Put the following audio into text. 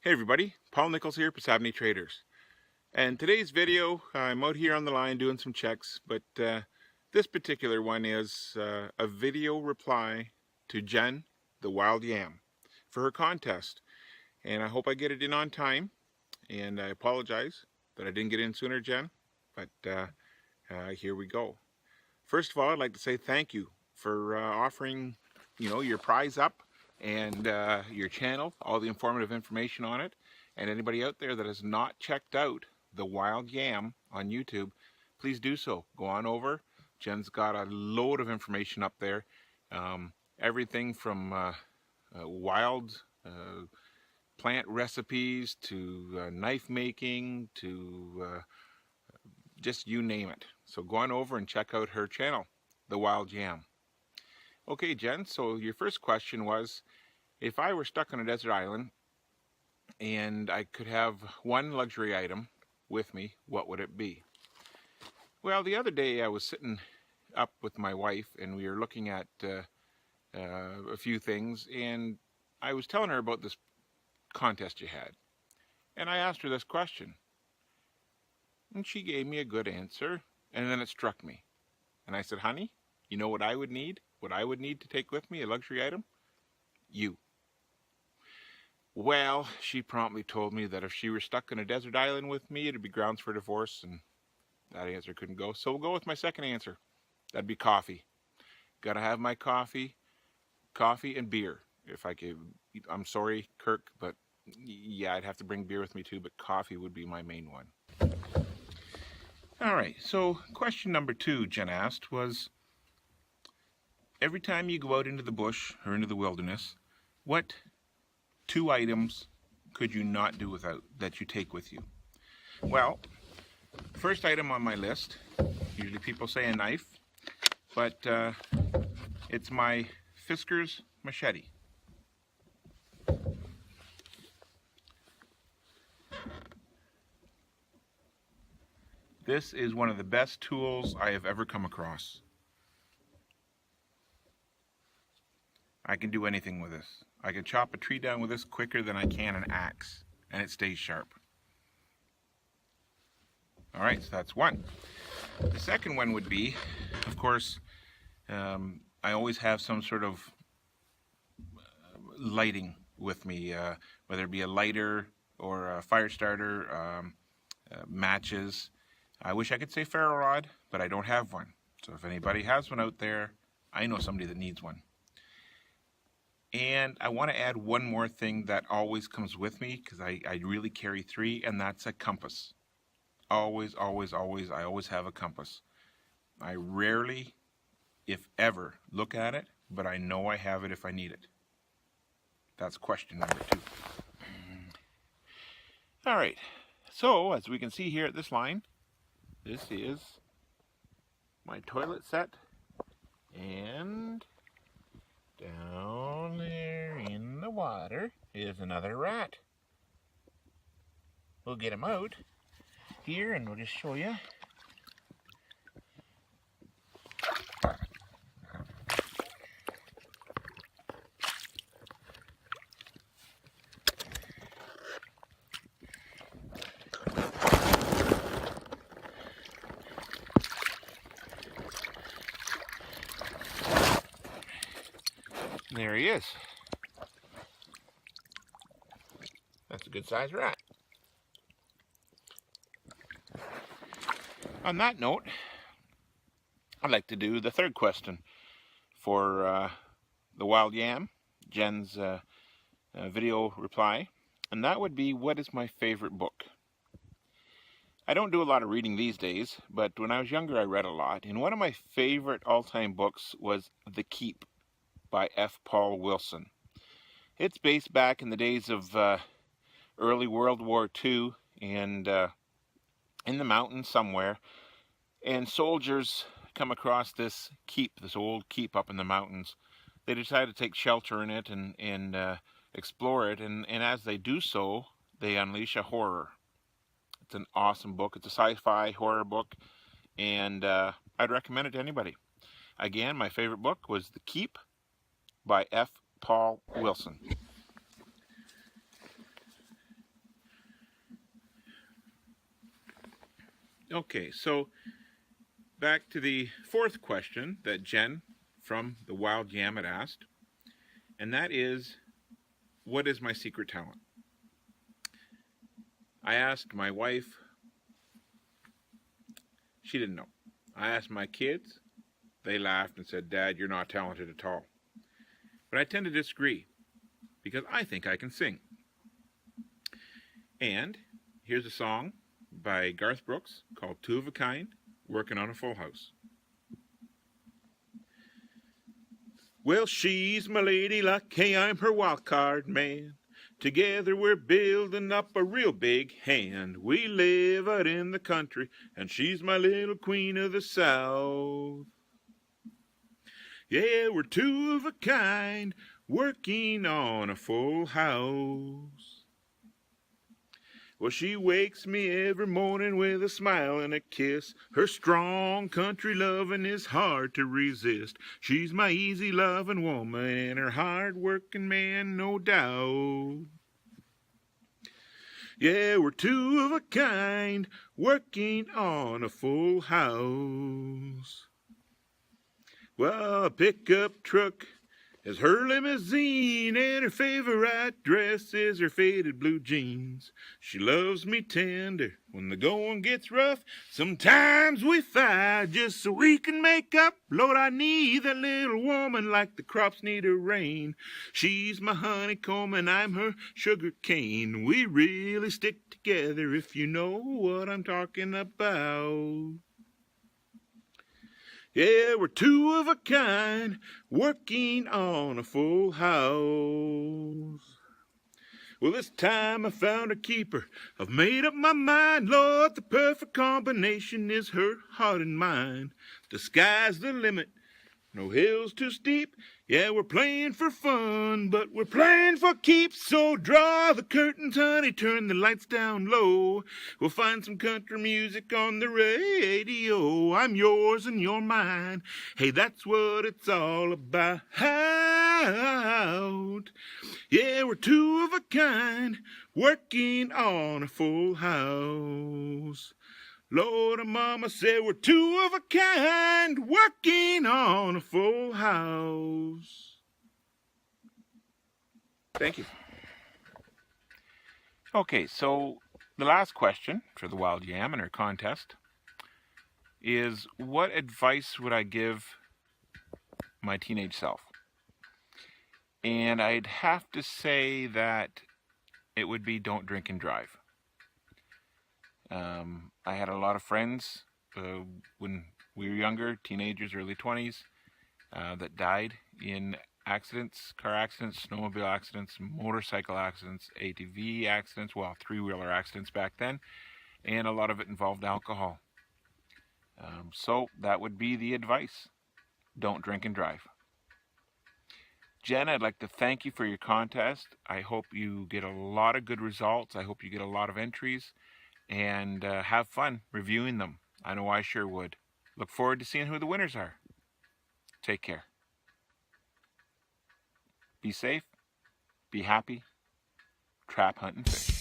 Hey everybody, Paul Nicholls here, Pausabni Traders. And today's video, I'm out here on the line doing some checks, but this particular one is a video reply to Jen, the Wild Yam, for her contest. And I hope I get it in on time, and I apologize that I didn't get in sooner, Jen, but here we go. First of all, I'd like to say thank you for offering, your prize up and your channel, all the informative information on it. And anybody out there that has not checked out the Wild Yam on YouTube, please do so. Go on over. Jen's got a load of information up there. Everything from wild plant recipes to knife making to just you name it. So go on over and check out her channel, the Wild Yam. Okay, Jen, so your first question was, if I were stuck on a desert island and I could have one luxury item with me, what would it be? Well, the other day I was sitting up with my wife and we were looking at a few things, and I was telling her about this contest you had. And I asked her this question. And she gave me a good answer, and then it struck me. And I said, honey, you know what I would need? What I would need to take with me, a luxury item? You. Well, she promptly told me that if she were stuck on a desert island with me, it'd be grounds for divorce, and that answer couldn't go. So we'll go with my second answer. That'd be coffee. Gotta have my coffee and beer. If I could, I'm sorry, Kirk, but yeah, I'd have to bring beer with me too, but coffee would be my main one. All right, so question number 2, Jen asked, was, every time you go out into the bush or into the wilderness, what 2 items could you not do without that you take with you? Well, first item on my list, usually people say a knife, but it's my Fisker's machete. This is one of the best tools I have ever come across. I can do anything with this. I can chop a tree down with this quicker than I can an axe, and it stays sharp. All right, so that's one. The second one would be, of course, I always have some sort of lighting with me, whether it be a lighter or a fire starter, matches. I wish I could say ferro rod, but I don't have one. So if anybody has one out there, I know somebody that needs one. And I want to add one more thing that always comes with me, because I really carry 3, and that's a compass. Always, always, always, I always have a compass. I rarely, if ever, look at it, but I know I have it if I need it. That's question number 2. All right, so as we can see here at this line, this is my toilet set, and down there in the water is another rat. We'll get him out here and we'll just show you. There he is. That's a good sized rat. On that note, I'd like to do the third question for the Wild Yam, Jen's video reply, and that would be, what is my favorite book? I don't do a lot of reading these days, but when I was younger I read a lot, and one of my favorite all-time books was The Keep by F. Paul Wilson. It's based back in the days of early World War II, and in the mountains somewhere, and soldiers come across this keep, this old keep up in the mountains. They decide to take shelter in it and explore it, and as they do so, they unleash a horror. It's an awesome book. It's a sci-fi horror book, and I'd recommend it to anybody. Again, my favorite book was The Keep by F. Paul Wilson. Okay, so back to the fourth question that Jen from the Wild Yam had asked, and that is, what is my secret talent? I asked my wife. She didn't know. I asked my kids. They laughed and said, Dad, you're not talented at all. But I tend to disagree because I think I can sing. And here's a song by Garth Brooks called Two of a Kind, Working on a Full House. Well, she's my lady luck, hey, I'm her wild card man. Together we're building up a real big hand. We live out in the country, and she's my little queen of the South. Yeah, we're two of a kind, working on a full house. Well, she wakes me every morning with a smile and a kiss. Her strong country loving is hard to resist. She's my easy loving woman and her hard working man, no doubt. Yeah, we're two of a kind, working on a full house. Well, a pickup truck is her limousine, and her favorite dress is her faded blue jeans. She loves me tender when the going gets rough. Sometimes we fight just so we can make up. Lord, I need that little woman like the crops need a rain. She's my honeycomb and I'm her sugar cane. We really stick together if you know what I'm talking about. Yeah, we're two of a kind, working on a full house. Well, this time I found a keeper. I've made up my mind, Lord, the perfect combination is her heart and mine. The sky's the limit, no hills too steep. Yeah, we're playing for fun, but we're playing for keeps. So draw the curtains, honey, turn the lights down low. We'll find some country music on the radio. I'm yours and you're mine. Hey, that's what it's all about. Yeah, we're two of a kind, working on a full house. Lord and Mama said we're two of a kind, working on a full house. Thank you. Okay, so the last question for the Wild Yam in our contest is, what advice would I give my teenage self? And I'd have to say that it would be don't drink and drive. I had a lot of friends when we were younger, teenagers, early 20s, that died in accidents, car accidents, snowmobile accidents, motorcycle accidents, ATV accidents, well, three-wheeler accidents back then, and a lot of it involved alcohol. So that would be the advice. Don't drink and drive. Jen, I'd like to thank you for your contest. I hope you get a lot of good results. I hope you get a lot of entries. And have fun reviewing them. I know I sure would. Look forward to seeing who the winners are. Take care. Be safe, be happy, trap, hunt, and fish.